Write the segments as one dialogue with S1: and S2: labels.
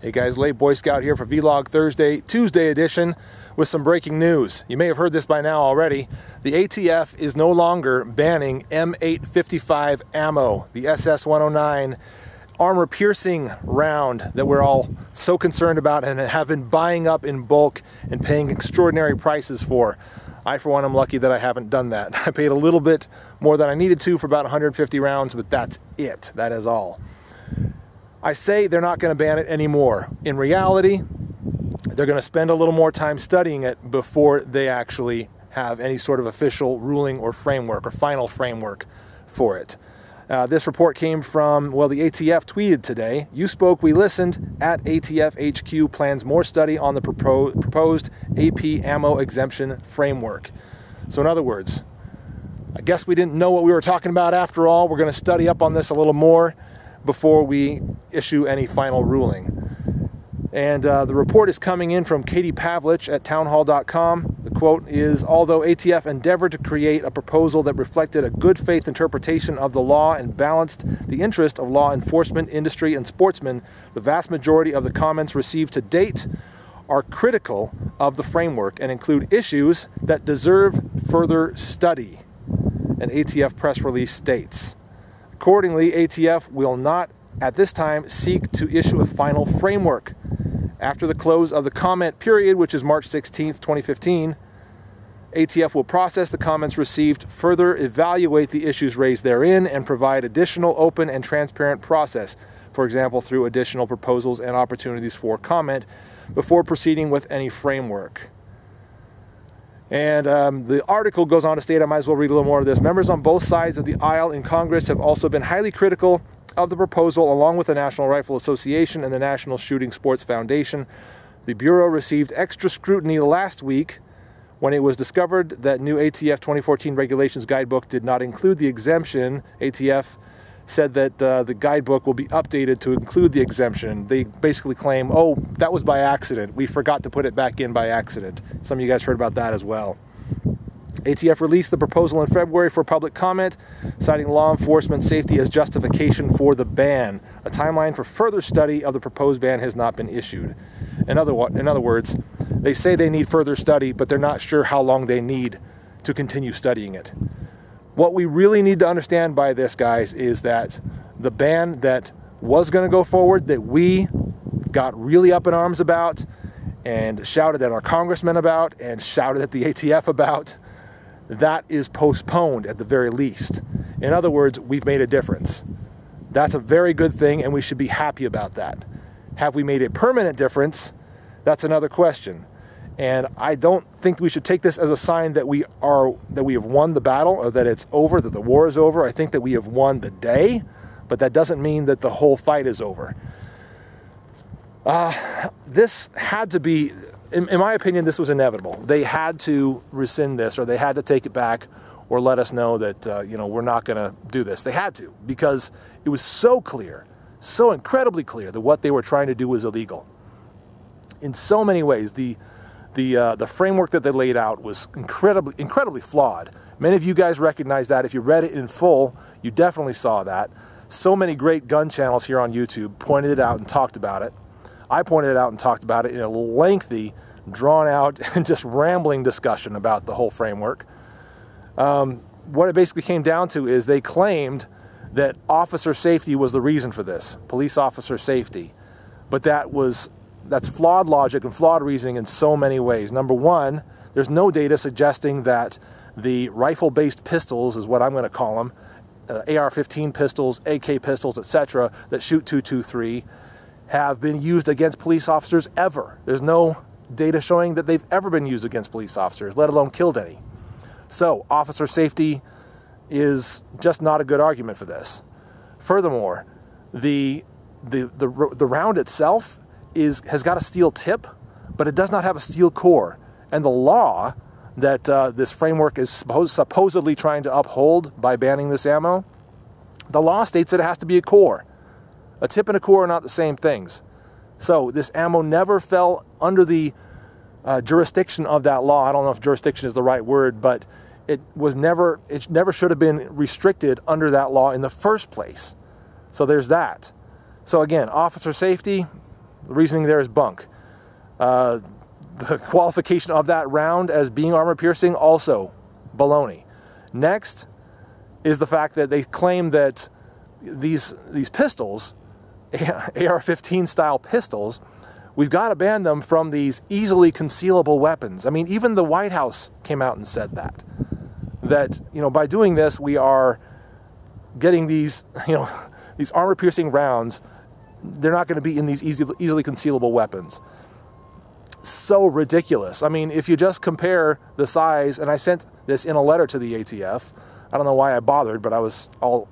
S1: Hey guys, Late Boy Scout here for Vlog Tuesday edition with some breaking news. You may have heard this by now already. The ATF is no longer banning M855 ammo, the SS-109 armor-piercing round that we're all so concerned about and have been buying up in bulk and paying extraordinary prices for. I, for one, am lucky that I haven't done that. I paid a little bit more than I needed to for about 150 rounds, but that's it. That is all. I say they're not going to ban it anymore. In reality, they're going to spend a little more time studying it before they actually have any sort of official ruling or framework or final framework for it. This report came from, well, the ATF tweeted today, "You spoke, we listened. At ATF HQ plans more study on the proposed AP ammo exemption framework." So in other words, I guess we didn't know what we were talking about after all. We're going to study up on this a little more before we issue any final ruling. And the report is coming in from Katie Pavlich at townhall.com. The quote is, "Although ATF endeavored to create a proposal that reflected a good faith interpretation of the law and balanced the interest of law enforcement, industry, and sportsmen, the vast majority of the comments received to date are critical of the framework and include issues that deserve further study," an ATF press release states. Accordingly, ATF will not, at this time, seek to issue a final framework. After the close of the comment period, which is March 16th, 2015, ATF will process the comments received, further evaluate the issues raised therein, and provide additional open and transparent process, for example, through additional proposals and opportunities for comment, before proceeding with any framework. And the article goes on to state, I might as well read a little more of this. "Members on both sides of the aisle in Congress have also been highly critical of the proposal, along with the National Rifle Association and the National Shooting Sports Foundation. The Bureau received extra scrutiny last week when it was discovered that new ATF 2014 regulations guidebook did not include the exemption. ATF said that the guidebook will be updated to include the exemption. They basically claim, oh, that was by accident. We forgot to put it back in by accident." Some of you guys heard about that as well. ATF released the proposal in February for public comment, citing law enforcement safety as justification for the ban. A timeline for further study of the proposed ban has not been issued. In other words, they say they need further study, but they're not sure how long they need to continue studying it. What we really need to understand by this, guys, is that the ban that was going to go forward, that we got really up in arms about and shouted at our congressmen about and shouted at the ATF about, that is postponed at the very least. In other words, we've made a difference. That's a very good thing, and we should be happy about that. Have we made a permanent difference? That's another question. And I don't think we should take this as a sign that we have won the battle, or that it's over, that the war is over. I think that we have won the day, but that doesn't mean that the whole fight is over. This had to be, in my opinion, this was inevitable. They had to rescind this, or they had to take it back, or let us know that we're not going to do this. They had to, because it was so clear, so incredibly clear, that what they were trying to do was illegal. In so many ways, the framework that they laid out was incredibly flawed. Many of you guys recognize that. If you read it in full, you definitely saw that. So many great gun channels here on YouTube pointed it out and talked about it. I pointed it out and talked about it in a lengthy, drawn out, and just rambling discussion about the whole framework. What it basically came down to is they claimed that officer safety was the reason for this, police officer safety. But that's flawed logic and flawed reasoning in so many ways. Number one, there's no data suggesting that the rifle-based pistols, is what I'm going to call them, AR-15 pistols, AK pistols, etc., that shoot .223, have been used against police officers ever. There's no data showing that they've ever been used against police officers, let alone killed any. So, officer safety is just not a good argument for this. Furthermore, the round itself has got a steel tip, but it does not have a steel core. And the law that this framework is supposedly trying to uphold by banning this ammo, the law states that it has to be a core. A tip and a core are not the same things. So this ammo never fell under the jurisdiction of that law. I don't know if jurisdiction is the right word, but it never should have been restricted under that law in the first place. So there's that. So again, officer safety, The reasoning there is bunk. The qualification of that round as being armor-piercing, also baloney. Next is the fact that they claim that these pistols, AR-15 style pistols, we've got to ban them from these easily concealable weapons. I mean, even the White House came out and said that. That, you know, by doing this, we are getting these, you know, these armor-piercing rounds, they're not going to be in these easily concealable weapons. So ridiculous. I mean, if you just compare the size, and I sent this in a letter to the ATF, I don't know why I bothered, but I was all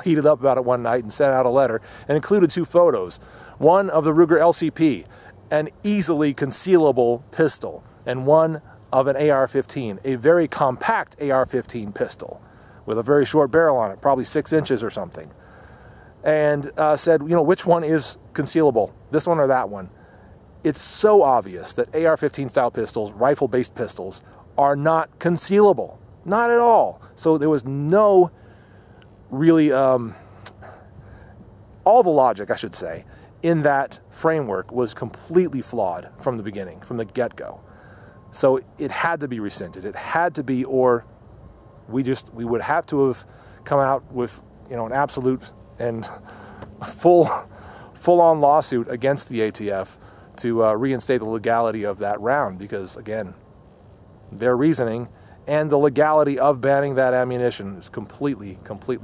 S1: heated up about it one night and sent out a letter and included 2 photos. One of the Ruger LCP, an easily concealable pistol, and one of an AR-15, a very compact AR-15 pistol with a very short barrel on it, probably 6 inches or something. And said, you know, which one is concealable, this one or that one? It's so obvious that AR-15 style pistols, rifle-based pistols, are not concealable. Not at all. So there was no really, all the logic, I should say, in that framework was completely flawed from the beginning, from the get-go. So it had to be rescinded. It had to be, or we would have to have come out with, you know, an absolute and full-on lawsuit against the ATF to reinstate the legality of that round, because again, their reasoning and the legality of banning that ammunition is completely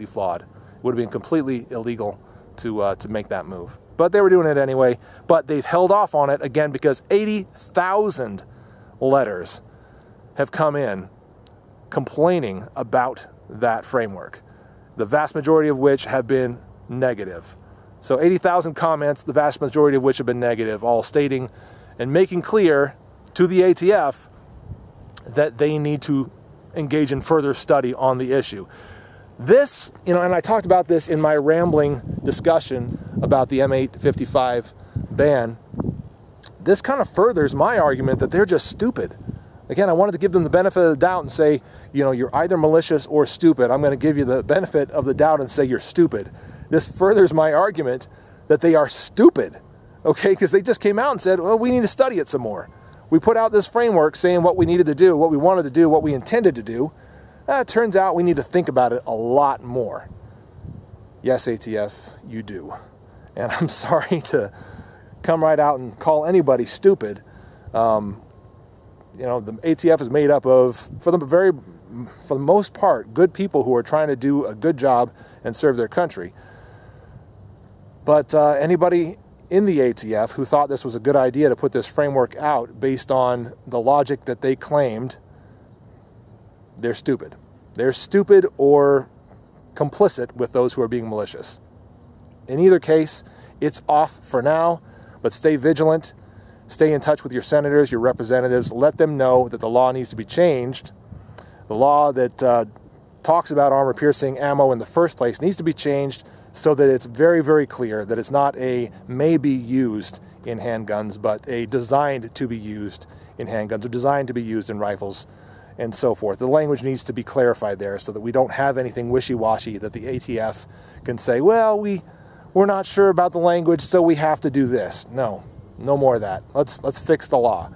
S1: flawed. It would have been completely illegal to make that move. But they were doing it anyway, but they've held off on it again because 80,000 letters have come in complaining about that framework, the vast majority of which have been negative. So 80,000 comments, the vast majority of which have been negative, all stating and making clear to the ATF that they need to engage in further study on the issue. This, you know, and I talked about this in my rambling discussion about the M855 ban, this kind of furthers my argument that they're just stupid. Again, I wanted to give them the benefit of the doubt and say, you know, you're either malicious or stupid. I'm going to give you the benefit of the doubt and say you're stupid. This furthers my argument that they are stupid, okay? Because they just came out and said, well, we need to study it some more. We put out this framework saying what we needed to do, what we wanted to do, what we intended to do. It turns out we need to think about it a lot more. Yes, ATF, you do. And I'm sorry to come right out and call anybody stupid. You know, the ATF is made up of, for the most part, good people who are trying to do a good job and serve their country. But anybody in the ATF who thought this was a good idea to put this framework out based on the logic that they claimed, they're stupid. They're stupid or complicit with those who are being malicious. In either case, it's off for now, but stay vigilant. Stay in touch with your senators, your representatives. Let them know that the law needs to be changed. The law that talks about armor-piercing ammo in the first place needs to be changed so that it's very, very clear that it's not a may be used in handguns, but a designed to be used in handguns or designed to be used in rifles and so forth. The language needs to be clarified there so that we don't have anything wishy-washy that the ATF can say, well, we're not sure about the language, so we have to do this. No, no more of that. Let's fix the law.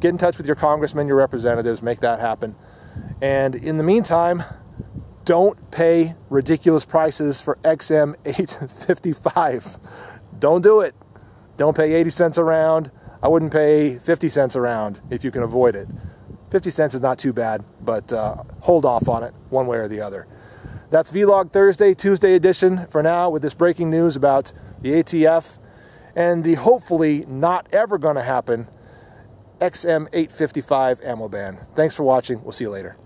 S1: Get in touch with your congressmen, your representatives, make that happen. And in the meantime, don't pay ridiculous prices for XM855. Don't do it. Don't pay 80 cents a round. I wouldn't pay 50 cents a round if you can avoid it. 50 cents is not too bad, but hold off on it one way or the other. That's Vlog Thursday, Tuesday edition for now, with this breaking news about the ATF and the hopefully not ever going to happen XM855 ammo ban. Thanks for watching. We'll see you later.